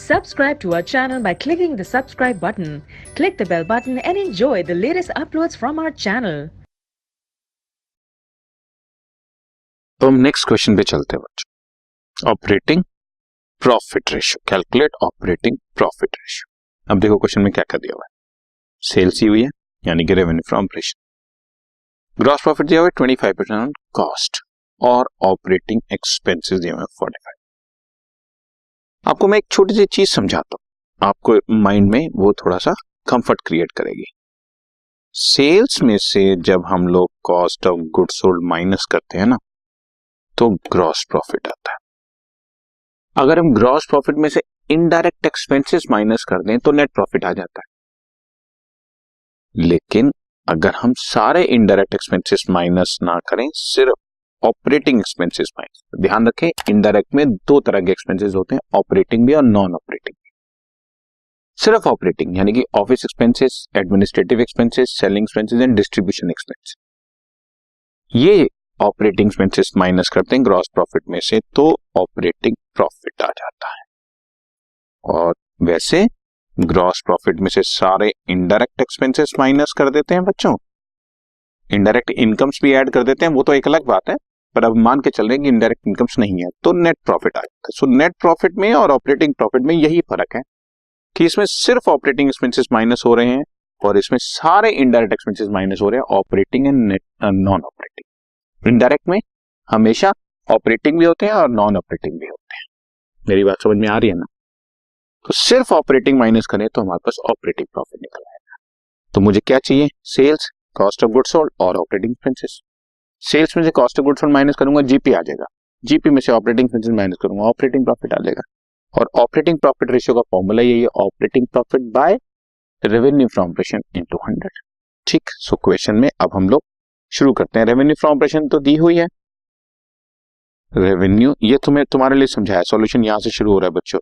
Subscribe to our channel by clicking the subscribe button. Click the bell button and enjoy the latest uploads from our channel. तो हम next question पे चलते हैं बच्चों। Operating profit ratio, calculate operating profit ratio. अब देखो question में क्या क्या दिया हुआ है। सेल्स ही हुई है यानी कि revenue from operation. Gross profit दिया हुआ है 25% ऑन कॉस्ट और ऑपरेटिंग एक्सपेंसेस दिए हुए हैं 45। आपको मैं एक छोटी सी चीज समझाता हूं, आपको माइंड में वो थोड़ा सा कंफर्ट क्रिएट करेगी। सेल्स में से जब हम लोग cost of goods sold minus करते हैं ना, तो ग्रॉस प्रॉफिट आता है। अगर हम ग्रॉस प्रॉफिट में से इनडायरेक्ट एक्सपेंसेस माइनस कर दें तो नेट प्रॉफिट आ जाता है। लेकिन अगर हम सारे इनडायरेक्ट एक्सपेंसेस माइनस ना करें, सिर्फ ऑपरेटिंग एक्सपेंसेस माइनस, ध्यान रखें इनडायरेक्ट में दो तरह के एक्सपेंसेस होते हैं, ऑपरेटिंग भी और नॉन ऑपरेटिंग। सिर्फ ऑपरेटिंग यानी कि office expenses, administrative expenses, selling expenses and distribution expenses, ये ऑपरेटिंग एक्सपेंसेस माइनस करते हैं ग्रॉस प्रॉफिट में से, तो ऑपरेटिंग प्रॉफिट आ जाता है। और वैसे ग्रॉस प्रॉफिट में से सारे इनडायरेक्ट एक्सपेंसेस माइनस कर देते हैं बच्चों, इनडायरेक्ट इनकम्स भी ऐड कर देते हैं, वो तो एक अलग बात है, पर अब मान के चल रहे हैं कि इनडायरेक्ट इनकम्स नहीं है तो नेट प्रॉफिट आ जाता है। सो नेट प्रॉफिट में और ऑपरेटिंग प्रॉफिट में यही फर्क है कि इसमें सिर्फ ऑपरेटिंग एक्सपेंसेस माइनस हो रहे हैं और इसमें सारे इनडायरेक्ट एक्सपेंसेस माइनस हो रहे हैं, operating and net non operating. Indirect में हमेशा ऑपरेटिंग भी होते हैं और नॉन ऑपरेटिंग भी होते हैं। मेरी बात समझ में आ रही है ना? तो सिर्फ ऑपरेटिंग माइनस करें तो हमारे पास ऑपरेटिंग प्रॉफिट निकल आएगा। तो मुझे क्या चाहिए? Sales, cost of goods sold और ऑपरेटिंग एक्सपेंसेस। सेल्स में से cost of goods sold minus करूंगा, जीपी आ जाएगा। जीपी में से ऑपरेटिंग एक्सपेंसेस माइनस करूंगा, ऑपरेटिंग प्रॉफिट आ जाएगा। और ऑपरेटिंग प्रॉफिट रेशियो का फॉर्मूला यही है, operating profit by revenue from operation into 100। ठीक, सो क्वेश्चन में अब हम लोग शुरू करते हैं। रेवेन्यू फ्रॉम ऑपरेशन तो दी हुई है, रेवेन्यू ये तुम्हारे लिए समझाया, सॉल्यूशन यहां से शुरू हो रहा है बच्चों।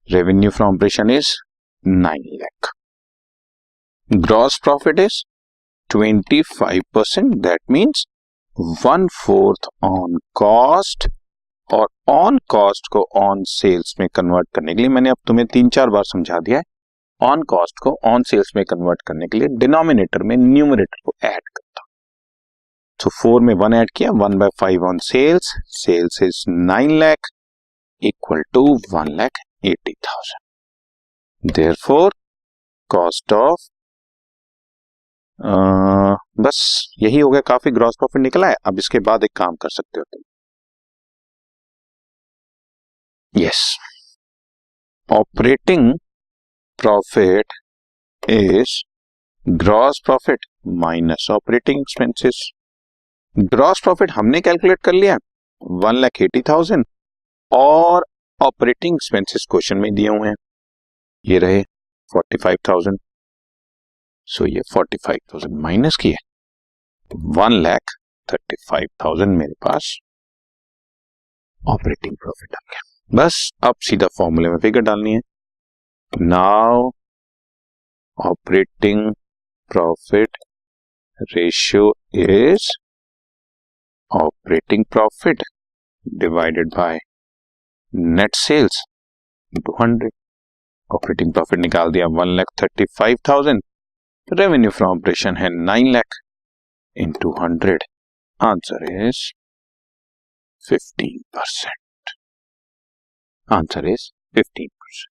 Revenue from operation is 9 lakh, gross profit is 25%, that means 1/4 on cost, और ऑन कॉस्ट को ऑन सेल्स में कन्वर्ट करने के लिए मैंने अब तुम्हें 3-4 बार समझा दिया है, ऑन कॉस्ट को ऑन सेल्स में कन्वर्ट करने के लिए डिनोमिनेटर में न्यूमरेटर को ऐड करता हूं। तो 4 में 1 ऐड किया, 1/5 on sales, sales is 9 lakh equal to 1,80,000। Therefore cost of बस यही हो गया, काफी ग्रॉस प्रॉफिट निकला है। अब इसके बाद एक काम कर सकते हो तुम, yes, operating profit is gross profit minus operating expenses. Gross profit हमने कैलकुलेट कर लिया 1,80,000 और ऑपरेटिंग एक्सपेंसेस क्वेश्चन में दिए हुए हैं, ये रहे 45,000। सो ये 45,000 माइनस किए 1,35,000 मेरे पास ऑपरेटिंग प्रॉफिट आ गया। बस अब सीधा फॉर्मूले में फिगर डालनी है। Now operating profit ratio is operating profit divided by net sales into 100। Operating profit निकाल दिया 1,35,000, रेवेन्यू फ्रॉम ऑपरेशन है 9 lakh into 100, answer is 15%। Answer is 15%।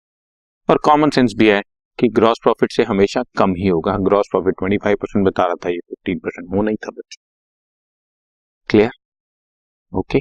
और कॉमन सेंस भी है कि ग्रॉस प्रॉफिट से हमेशा कम ही होगा। ग्रॉस प्रॉफिट 25% बता रहा था, ये 15% हो नहीं था बच्चों। क्लियर? ओके।